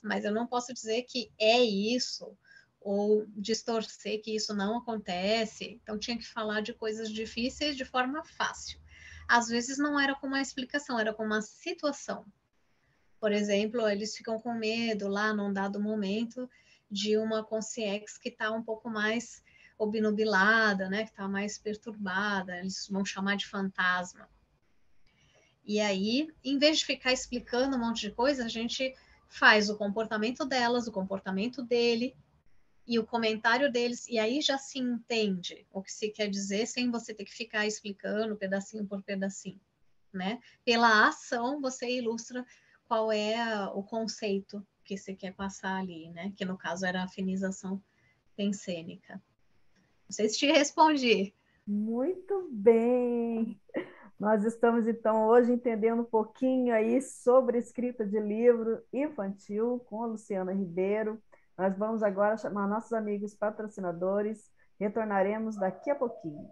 Mas eu não posso dizer que é isso, ou distorcer que isso não acontece. Então, tinha que falar de coisas difíceis de forma fácil. Às vezes não era com uma explicação, era com uma situação. Por exemplo, eles ficam com medo lá num dado momento de uma consciex que está um pouco mais obnubilada, né, que está mais perturbada, eles vão chamar de fantasma. E aí, em vez de ficar explicando um monte de coisa, a gente faz o comportamento delas, o comportamento dele e o comentário deles, e aí já se entende o que se quer dizer sem você ter que ficar explicando pedacinho por pedacinho, né? Pela ação, você ilustra qual é o conceito que você quer passar ali, né? Que no caso era a afinização pensênica. Não sei se te respondi. Muito bem. Nós estamos, então, hoje entendendo um pouquinho aí sobre escrita de livro infantil com a Luciana Ribeiro. Nós vamos agora chamar nossos amigos patrocinadores. Retornaremos daqui a pouquinho.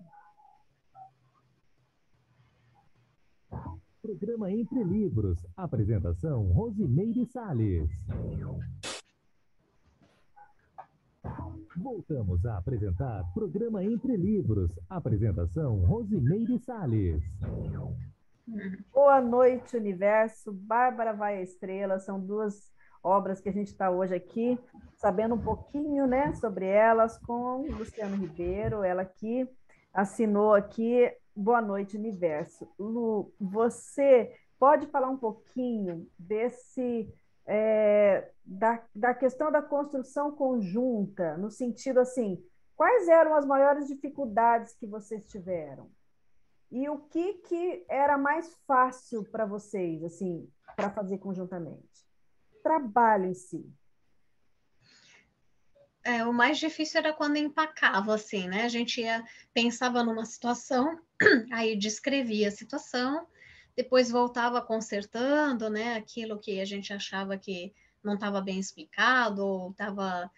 Programa Entre Livros. Apresentação Rosimeire Salles. Voltamos a apresentar Programa Entre Livros. Apresentação Rosimeire Salles. Boa noite, Universo. Bárbara vai à Estrela. São duas obras que a gente está hoje aqui, sabendo um pouquinho, né, sobre elas, com Luciano Ribeiro, ela que assinou aqui Boa Noite, Universo. Lu, você pode falar um pouquinho da questão da construção conjunta, no sentido assim, quais eram as maiores dificuldades que vocês tiveram? E o que era mais fácil para vocês, assim, para fazer conjuntamente? Trabalho em si. O mais difícil era quando empacava, assim, né? A gente pensava numa situação, aí descrevia a situação, depois voltava consertando, né? Aquilo que a gente achava que não estava bem explicado, ou estava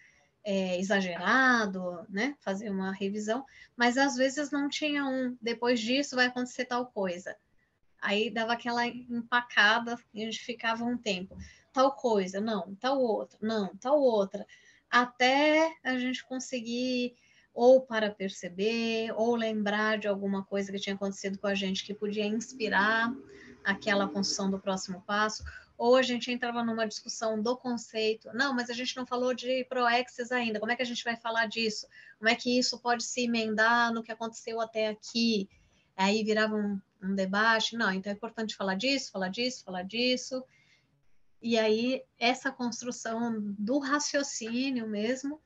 exagerado, né? Fazer uma revisão, mas às vezes não tinha depois disso vai acontecer tal coisa. Aí dava aquela empacada e a gente ficava um tempo. Tal coisa, não, tal outra, não, tal outra. Até a gente conseguir ou para perceber, ou lembrar de alguma coisa que tinha acontecido com a gente que podia inspirar aquela construção do próximo passo, ou a gente entrava numa discussão do conceito. Não, mas a gente não falou de proexis ainda, como é que a gente vai falar disso? Como é que isso pode se emendar no que aconteceu até aqui? Aí virava um debate, não, então é importante falar disso, falar disso, falar disso. E aí, essa construção do raciocínio mesmo,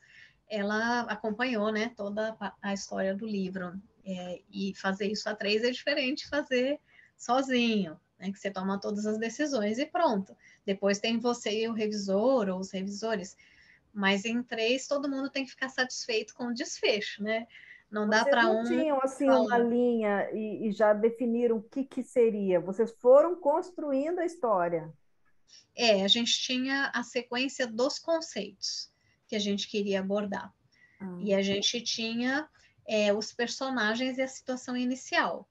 ela acompanhou, né, toda a história do livro. E fazer isso a três é diferente de fazer sozinho, né, que você toma todas as decisões e pronto. Depois tem você e o revisor ou os revisores. Mas em três, todo mundo tem que ficar satisfeito com o desfecho, né? Não dá Vocês para não tinham, assim, uma falar. linha e já definiram o que seria. Vocês foram construindo a história. A gente tinha a sequência dos conceitos que a gente queria abordar. E a gente tinha os personagens e a situação inicial.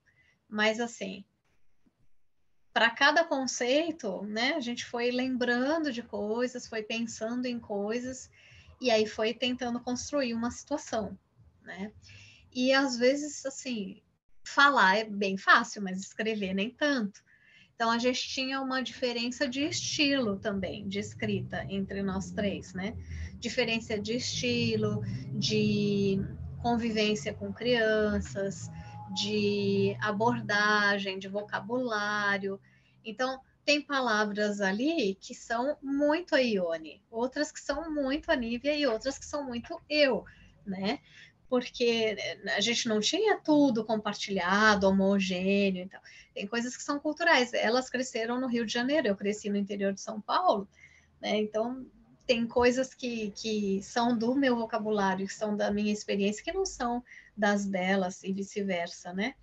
Mas, assim, para cada conceito, né, a gente foi lembrando de coisas, foi pensando em coisas, e aí foi tentando construir uma situação, né? E, às vezes, assim, falar é bem fácil, mas escrever nem tanto. Então, a gente tinha uma diferença de estilo também, de escrita entre nós três, né? Diferença de estilo, de convivência com crianças, de abordagem, de vocabulário. Então, tem palavras ali que são muito a Ione, outras que são muito a Nívia e outras que são muito eu, né? Porque a gente não tinha tudo compartilhado, homogêneo e tal. Tem coisas que são culturais. Elas cresceram no Rio de Janeiro, eu cresci no interior de São Paulo, né? Então, tem coisas que são do meu vocabulário, que são da minha experiência, que não são das delas e vice-versa, né?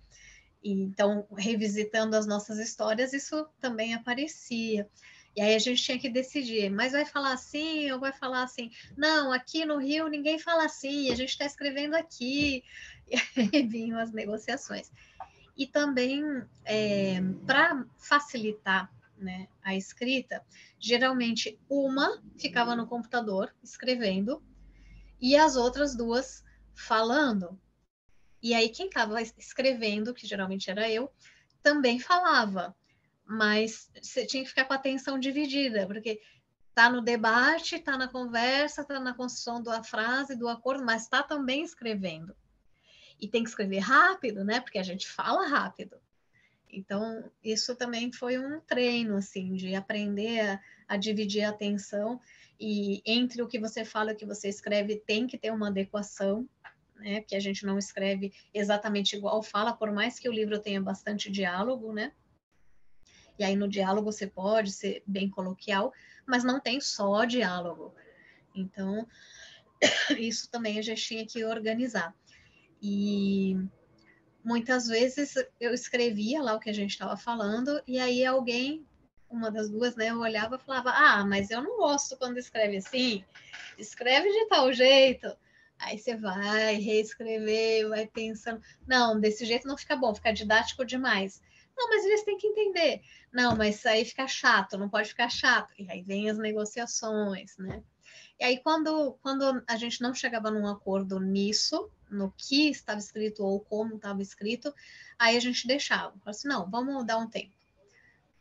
E, então, revisitando as nossas histórias, isso também aparecia. E aí a gente tinha que decidir, mas vai falar assim ou vai falar assim? Não, aqui no Rio ninguém fala assim, a gente está escrevendo aqui. E aí vinham as negociações. E também, para facilitar, né, a escrita, geralmente uma ficava no computador escrevendo e as outras duas falando. E aí quem estava escrevendo, que geralmente era eu, também falava, mas você tinha que ficar com a atenção dividida, porque tá no debate, tá na conversa, tá na construção da frase, do acordo, mas tá também escrevendo, e tem que escrever rápido, né? Porque a gente fala rápido. Então, isso também foi um treino, assim, de aprender a dividir a atenção, e entre o que você fala e o que você escreve tem que ter uma adequação, né? Porque a gente não escreve exatamente igual fala, por mais que o livro tenha bastante diálogo, né? E aí no diálogo você pode ser bem coloquial, mas não tem só diálogo. Então, isso também a gente tinha que organizar. E muitas vezes eu escrevia lá o que a gente estava falando, e aí alguém, uma das duas, né, eu olhava e falava, mas eu não gosto quando escreve assim, escreve de tal jeito. Aí você vai reescrever, vai pensando, não, desse jeito não fica bom, fica didático demais. Não, mas eles têm que entender. Não, mas aí fica chato, não pode ficar chato. E aí vem as negociações, né? E aí, quando a gente não chegava num acordo nisso, no que estava escrito ou como estava escrito, aí a gente deixava. Falava assim, não, vamos dar um tempo.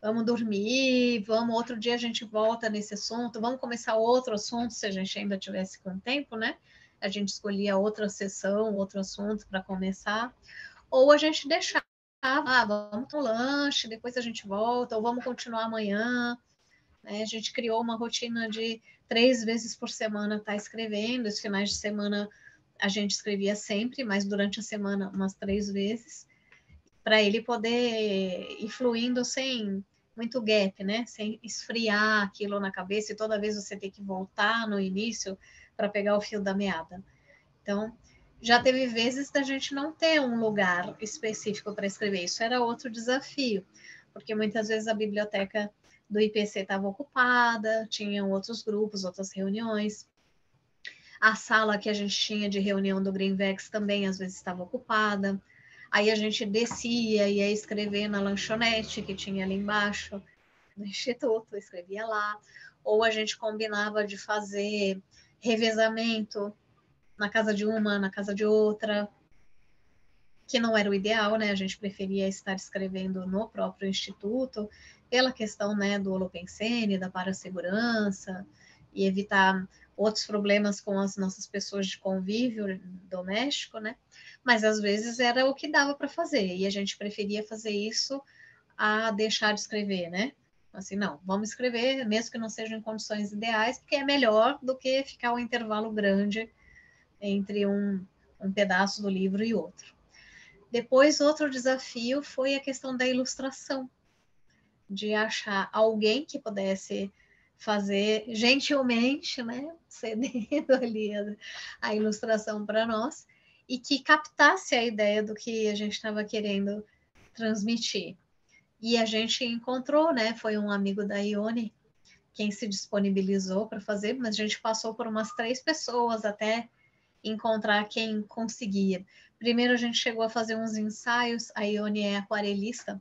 Vamos dormir, vamos, outro dia a gente volta nesse assunto, vamos começar outro assunto, se a gente ainda tivesse com tempo, né? A gente escolhia outra sessão, outro assunto para começar. Ou a gente deixava, vamos para o lanche, depois a gente volta, ou vamos continuar amanhã. Né? A gente criou uma rotina de 3 vezes por semana estar escrevendo. Os finais de semana a gente escrevia sempre, mas durante a semana umas 3 vezes, para ele poder ir fluindo sem muito gap, né? Sem esfriar aquilo na cabeça e toda vez você ter que voltar no início para pegar o fio da meada. Então, já teve vezes da gente não ter um lugar específico para escrever. Isso era outro desafio, porque muitas vezes a biblioteca do IPC estava ocupada, tinham outros grupos, outras reuniões. A sala que a gente tinha de reunião do Greenvex também às vezes estava ocupada. Aí a gente descia e ia escrever na lanchonete que tinha ali embaixo do instituto, escrevia lá. Ou a gente combinava de fazer revezamento na casa de uma, na casa de outra, que não era o ideal, né? A gente preferia estar escrevendo no próprio instituto, pela questão, né, do holopensene, da parassegurança, e evitar outros problemas com as nossas pessoas de convívio doméstico, né? Mas às vezes era o que dava para fazer, e a gente preferia fazer isso a deixar de escrever, né? Assim, não, vamos escrever, mesmo que não sejam em condições ideais, porque é melhor do que ficar um intervalo grande entre um pedaço do livro e outro. Depois, outro desafio foi a questão da ilustração, de achar alguém que pudesse fazer gentilmente, né, cedendo ali a ilustração para nós, e que captasse a ideia do que a gente estava querendo transmitir. E a gente encontrou, né, foi um amigo da Ione quem se disponibilizou para fazer, mas a gente passou por umas 3 pessoas até encontrar quem conseguia. Primeiro a gente chegou a fazer uns ensaios, a Ione é aquarelista,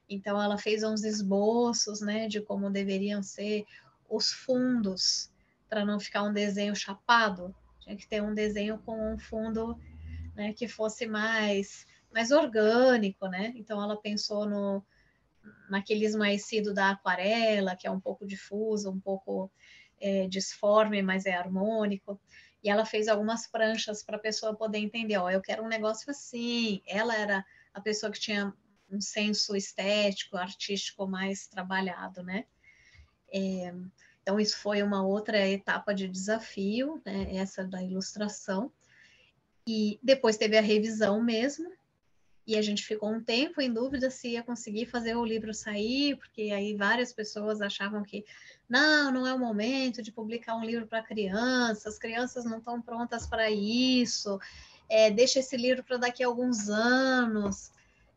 então ela fez uns esboços, né, de como deveriam ser os fundos, para não ficar um desenho chapado, tinha que ter um desenho com um fundo, né, que fosse mais orgânico, né? Então ela pensou naquele esmaecido da aquarela, que é um pouco difuso, um pouco disforme, mas é harmônico. E ela fez algumas pranchas para a pessoa poder entender, ó, eu quero um negócio assim. Ela era a pessoa que tinha um senso estético, artístico mais trabalhado, né? Então, isso foi uma outra etapa de desafio, né? Essa da ilustração. E depois teve a revisão mesmo, e a gente ficou um tempo em dúvida se ia conseguir fazer o livro sair, porque aí várias pessoas achavam que não é o momento de publicar um livro para crianças, as crianças não estão prontas para isso, deixa esse livro para daqui a alguns anos.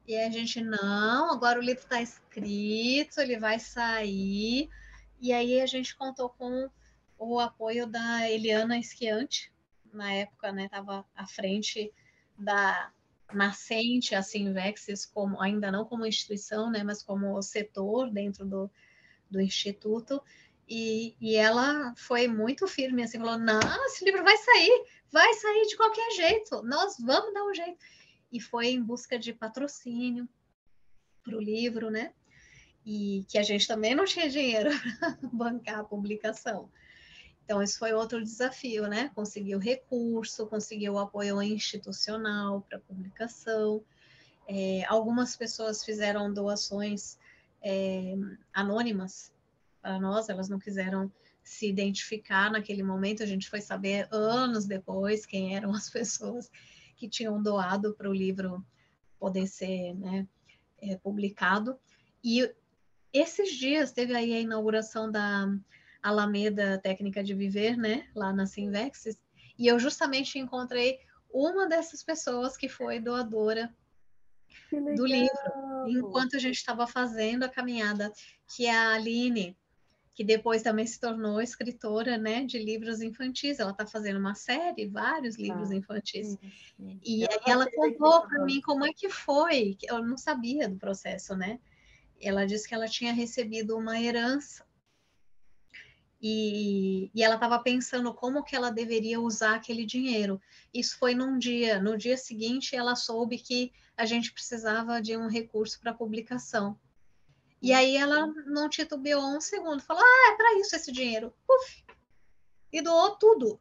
E a gente, não, agora o livro está escrito, ele vai sair. E aí a gente contou com o apoio da Eliana Esquiante, na época, né, estava à frente da nascente, a Sinvexis, como, ainda não como instituição, né, mas como setor dentro do Instituto, e ela foi muito firme, assim, falou, não, esse livro vai sair de qualquer jeito, nós vamos dar um jeito. E foi em busca de patrocínio para o livro, né, e que a gente também não tinha dinheiro para bancar a publicação. Então, esse foi outro desafio, né? Conseguir o recurso, conseguir o apoio institucional para publicação. Algumas pessoas fizeram doações anônimas para nós, elas não quiseram se identificar naquele momento, a gente foi saber anos depois quem eram as pessoas que tinham doado para o livro poder ser, né, publicado. E esses dias teve aí a inauguração da Alameda Técnica de Viver, né, lá na Sinvex, e eu justamente encontrei uma dessas pessoas que foi doadora Que do livro, legal! enquanto a gente estava fazendo a caminhada, que é a Aline, que depois também se tornou escritora, né, de livros infantis. Ela está fazendo uma série, vários livros infantis. Sim, sim. E Ela aí já ela esteve aqui contou para mim conosco. como é que foi, que eu não sabia do processo, né? Ela disse que ela tinha recebido uma herança e ela estava pensando como que ela deveria usar aquele dinheiro. Isso foi num dia. No dia seguinte, ela soube que a gente precisava de um recurso para publicação. E aí ela não titubeou um segundo, falou: ah, é para isso esse dinheiro. Puf! E doou tudo.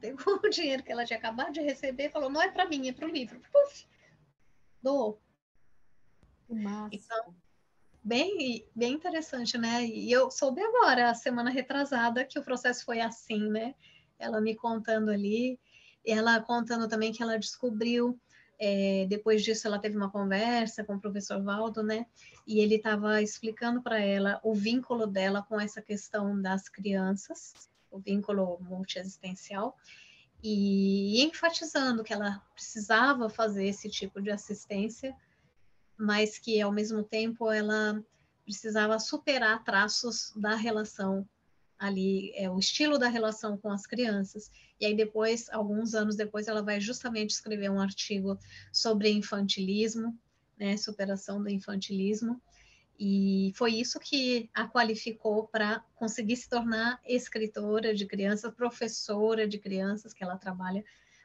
Pegou o dinheiro que ela tinha acabado de receber e falou: não é para mim, é para o livro. Puf! Doou. Que massa. Então, bem interessante, né? E eu soube agora, a semana retrasada, que o processo foi assim, né? Ela me contando ali, ela contando também que ela descobriu, depois disso ela teve uma conversa com o professor Valdo, né? E ele estava explicando para ela o vínculo dela com essa questão das crianças, o vínculo multiexistencial, e enfatizando que ela precisava fazer esse tipo de assistência, mas que ao mesmo tempo ela precisava superar traços da relação ali, o estilo da relação com as crianças. E aí depois, alguns anos depois, ela vai justamente escrever um artigo sobre infantilismo, né, superação do infantilismo, e foi isso que a qualificou para conseguir se tornar escritora de crianças, professora de crianças, que ela trabalha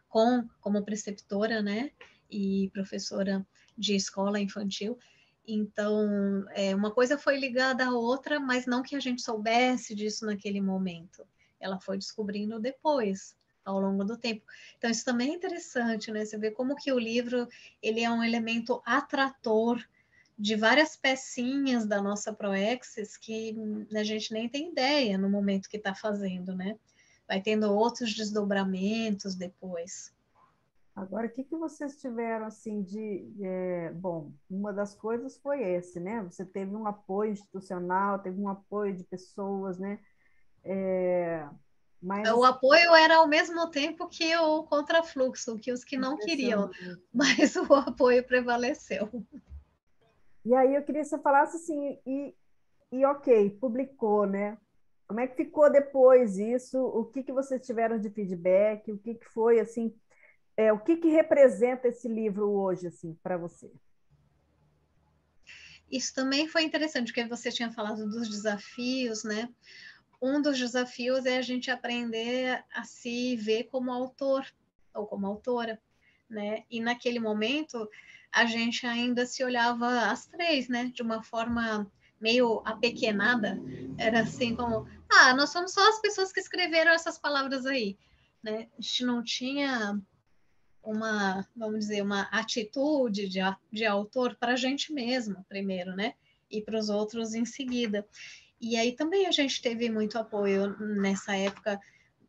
como preceptora, né, e professora de escola infantil. Então, uma coisa foi ligada à outra, mas não que a gente soubesse disso naquele momento. Ela foi descobrindo depois, ao longo do tempo. Então, isso também é interessante, né? Você vê como que o livro ele é um elemento atrator de várias pecinhas da nossa Proexis que a gente nem tem ideia no momento que está fazendo, né? Vai tendo outros desdobramentos depois. Agora, o que que vocês tiveram assim bom, uma das coisas foi esse, né? Você teve um apoio institucional, teve um apoio de pessoas, né? Mas O assim, apoio era ao mesmo tempo que o contrafluxo, que os que não queriam, impressionante. mas o apoio prevaleceu. E aí eu queria que você falasse assim, ok, publicou, né? Como é que ficou depois isso? O que que vocês tiveram de feedback? O que que foi assim? O que que representa esse livro hoje assim para você? Isso também foi interessante, porque você tinha falado dos desafios, né? Um dos desafios é a gente aprender a se ver como autor ou como autora, né? E naquele momento a gente ainda se olhava as três, né? De uma forma meio apequenada, era assim como, nós somos só as pessoas que escreveram essas palavras aí, né? A gente não tinha vamos dizer, uma atitude de autor para a gente mesmo, primeiro, né? E para os outros em seguida. E aí também a gente teve muito apoio nessa época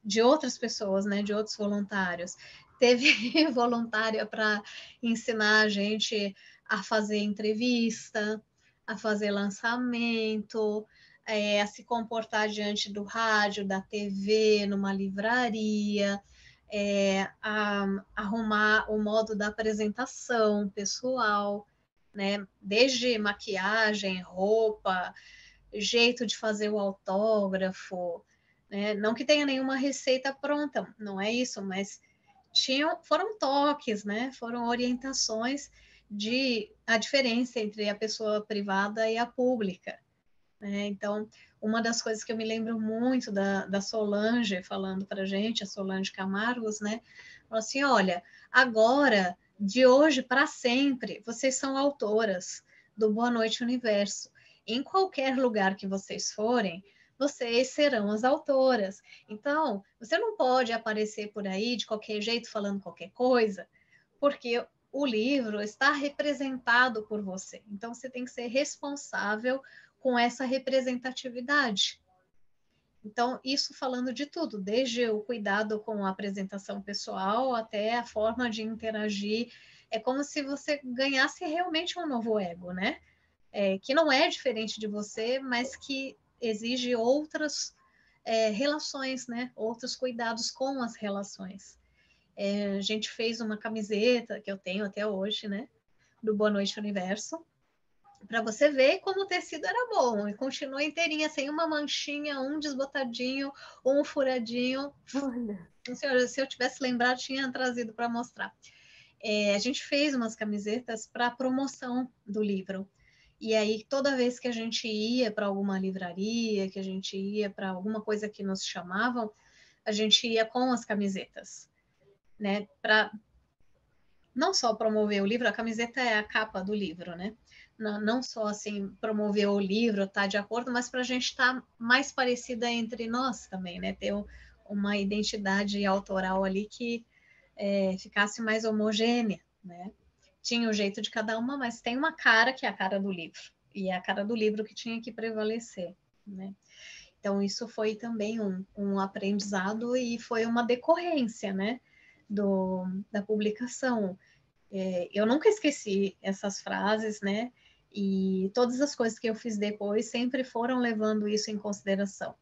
de outras pessoas, né? De outros voluntários. Teve voluntária para ensinar a gente a fazer entrevista, a fazer lançamento, a se comportar diante do rádio, da TV, numa livraria, a arrumar o modo da apresentação pessoal, né? Desde maquiagem, roupa, jeito de fazer o autógrafo, né? Não que tenha nenhuma receita pronta, não é isso, mas foram toques, né? Foram orientações de a diferença entre a pessoa privada e a pública, né? Então, uma das coisas que eu me lembro muito da Solange falando para a gente, a Solange Camargos, né? Falou assim, olha, agora, de hoje para sempre, vocês são autoras do Boa Noite Universo. Em qualquer lugar que vocês forem, vocês serão as autoras. Então, você não pode aparecer por aí de qualquer jeito falando qualquer coisa, porque o livro está representado por você. Então, você tem que ser responsável com essa representatividade. Então, isso falando de tudo, desde o cuidado com a apresentação pessoal até a forma de interagir. É como se você ganhasse realmente um novo ego, né? Que não é diferente de você, mas que exige outras relações, né? Outros cuidados com as relações. A gente fez uma camiseta que eu tenho até hoje, né? Do Boa Noite Universo, para você ver como o tecido era bom e continua inteirinha, sem uma manchinha, um desbotadinho, um furadinho. Olha. Se eu tivesse lembrado, tinha trazido para mostrar. A gente fez umas camisetas para promoção do livro. E aí, toda vez que a gente ia para alguma livraria, que a gente ia para alguma coisa que nos chamavam, a gente ia com as camisetas, né? Para não só promover o livro, a camiseta é a capa do livro, né? Não só assim promover o livro, tá de acordo, mas para a gente estar mais parecida entre nós também, né? Ter uma identidade autoral ali que ficasse mais homogênea, né? Tinha o jeito de cada uma, mas tem uma cara que é a cara do livro, e é a cara do livro que tinha que prevalecer, né? Então, isso foi também um aprendizado e foi uma decorrência, né, da publicação. Eu nunca esqueci essas frases, né, e todas as coisas que eu fiz depois sempre foram levando isso em consideração.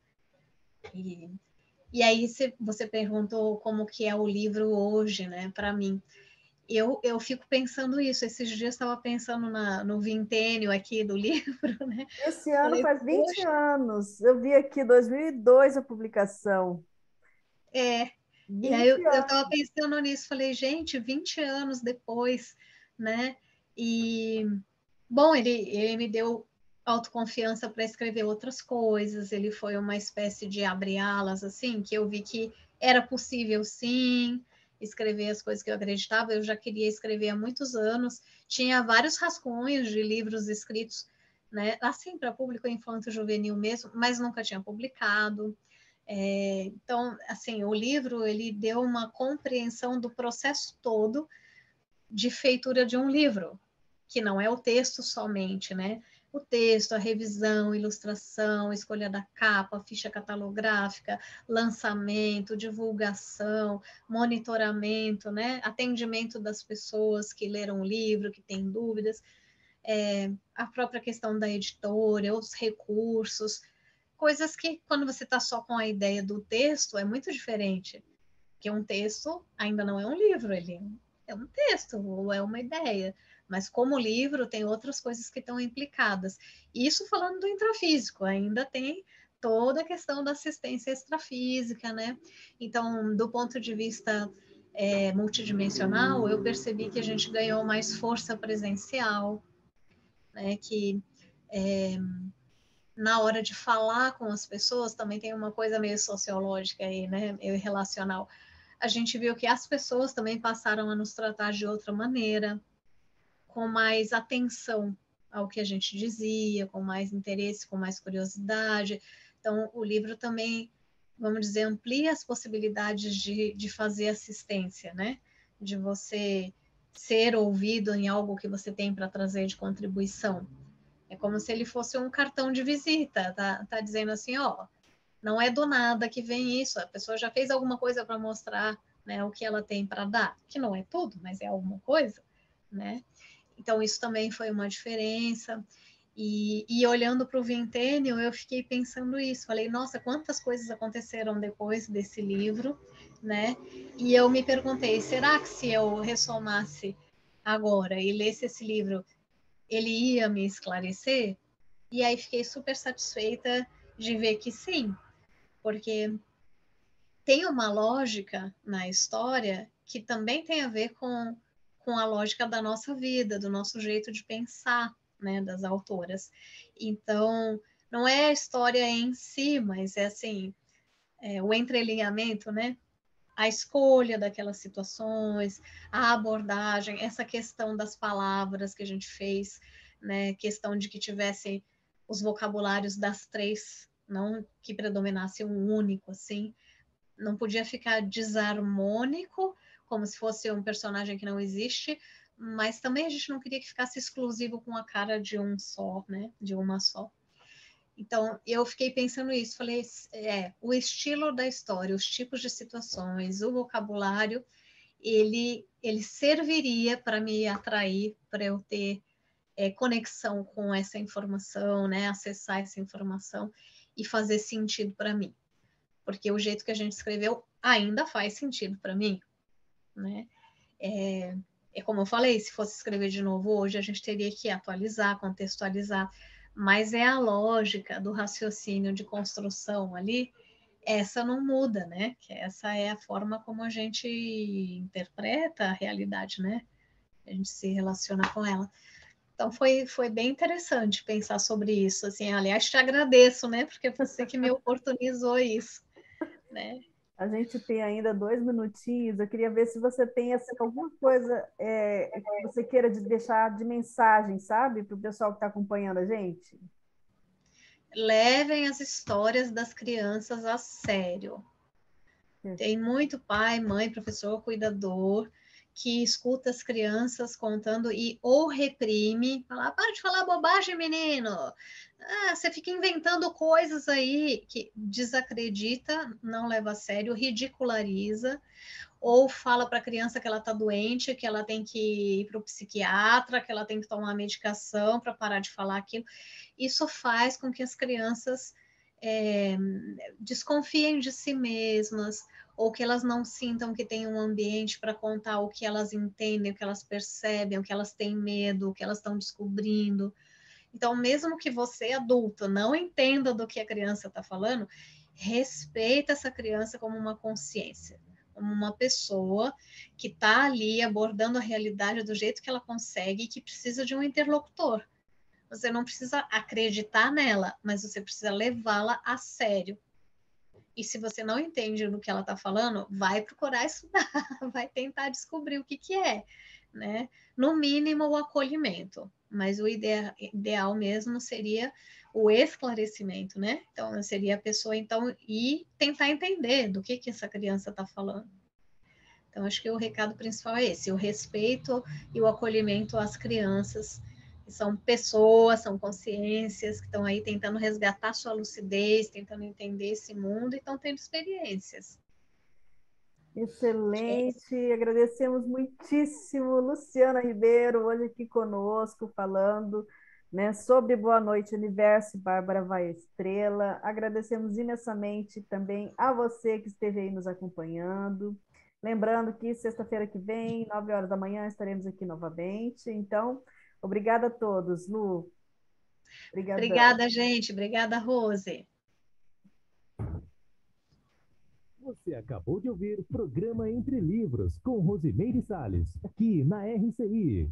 E aí você perguntou como que é o livro hoje, né, para mim. Eu fico pensando isso. Esses dias estava pensando no vintênio aqui do livro, né? Esse ano Falei, faz 20 poxa, anos. Eu vi aqui 2002 a publicação. e aí 20 eu anos. estava pensando nisso, falei, gente, 20 anos depois, né? E, bom, ele me deu autoconfiança para escrever outras coisas, ele foi uma espécie de abre-alas, assim, que eu vi que era possível, sim, escrever as coisas que eu acreditava, eu já queria escrever há muitos anos, tinha vários rascunhos de livros escritos, né, assim, para público infanto-juvenil mesmo, mas nunca tinha publicado. Então, assim, o livro, ele deu uma compreensão do processo todo de feitura de um livro, que não é o texto somente, né? O texto, a revisão, ilustração, escolha da capa, ficha catalográfica, lançamento, divulgação, monitoramento, né? Atendimento das pessoas que leram o livro, que têm dúvidas, a própria questão da editora, os recursos, coisas que, quando você está só com a ideia do texto, é muito diferente. Porque um texto ainda não é um livro, ele é um texto, ou é uma ideia. Mas como livro, tem outras coisas que estão implicadas. Isso falando do intrafísico, ainda tem toda a questão da assistência extrafísica, né? Então, do ponto de vista multidimensional, eu percebi que a gente ganhou mais força presencial, né? Que na hora de falar com as pessoas, também tem uma coisa meio sociológica aí, né? Meio relacional. A gente viu que as pessoas também passaram a nos tratar de outra maneira, com mais atenção ao que a gente dizia, com mais interesse, com mais curiosidade. Então, o livro também, vamos dizer, amplia as possibilidades de fazer assistência, né? De você ser ouvido em algo que você tem para trazer de contribuição. É como se ele fosse um cartão de visita, tá dizendo assim, ó, não é do nada que vem isso, a pessoa já fez alguma coisa para mostrar, né, o que ela tem para dar, que não é tudo, mas é alguma coisa, né? Então, isso também foi uma diferença. E olhando para o Vintênio, eu fiquei pensando isso. Falei, nossa, quantas coisas aconteceram depois desse livro, né? E eu me perguntei, será que se eu ressomasse agora e lesse esse livro, ele ia me esclarecer? E aí fiquei super satisfeita de ver que sim, porque tem uma lógica na história que também tem a ver com a lógica da nossa vida, do nosso jeito de pensar, né, das autoras. Então, não é a história em si, mas é assim, o entrelinhamento, né? A escolha daquelas situações, a abordagem, essa questão das palavras que a gente fez, né? Questão de que tivesse os vocabulários das três não que predominasse um único, assim, não podia ficar desarmônico, como se fosse um personagem que não existe, mas também a gente não queria que ficasse exclusivo com a cara de um só, né? De uma só. Então, eu fiquei pensando isso, falei, o estilo da história, os tipos de situações, o vocabulário, ele serviria para me atrair, para eu ter conexão com essa informação, né? Acessar essa informação e fazer sentido para mim. Porque o jeito que a gente escreveu ainda faz sentido para mim, né? É como eu falei, se fosse escrever de novo hoje, a gente teria que atualizar, contextualizar, mas é a lógica do raciocínio de construção ali, essa não muda, né? Que essa é a forma como a gente interpreta a realidade, né? A gente se relaciona com ela. Então foi bem interessante pensar sobre isso. Assim, aliás, te agradeço, né? Porque você que me oportunizou isso, né? A gente tem ainda 2 minutinhos. Eu queria ver se você tem assim, alguma coisa que você queira deixar de mensagem, sabe, para o pessoal que está acompanhando a gente. Levem as histórias das crianças a sério. Tem muito pai, mãe, professor, cuidador que escuta as crianças contando e ou reprime, fala, para de falar bobagem, menino. Você fica inventando coisas aí que desacredita, não leva a sério, ridiculariza, ou fala para a criança que ela está doente, que ela tem que ir para o psiquiatra, que ela tem que tomar medicação para parar de falar aquilo. Isso faz com que as crianças desconfiem de si mesmas, ou que elas não sintam que tem um ambiente para contar o que elas entendem, o que elas percebem, o que elas têm medo, o que elas estão descobrindo. Então, mesmo que você, adulto, não entenda do que a criança está falando, respeita essa criança como uma consciência, como uma pessoa que está ali abordando a realidade do jeito que ela consegue e que precisa de um interlocutor. Você não precisa acreditar nela, mas você precisa levá-la a sério. E se você não entende do que ela está falando, vai procurar estudar, vai tentar descobrir o que é, né? No mínimo, o acolhimento, mas o ideal mesmo seria o esclarecimento, né? Então, seria a pessoa, então, ir tentar entender do que essa criança está falando. Então, acho que o recado principal é esse, o respeito e o acolhimento às crianças, que são pessoas, são consciências, que estão aí tentando resgatar sua lucidez, tentando entender esse mundo e estão tendo experiências. Excelente, agradecemos muitíssimo Luciana Ribeiro, hoje aqui conosco, falando, né, sobre Boa Noite Universo, Bárbara Vai Estrela. Agradecemos imensamente também a você que esteve aí nos acompanhando. Lembrando que sexta-feira que vem, 9 horas da manhã, estaremos aqui novamente. Então, obrigada a todos, Lu. Obrigadão. Obrigada, gente. Obrigada, Rose. Você acabou de ouvir o programa Entre Livros, com Rosimeire Salles, aqui na RCI.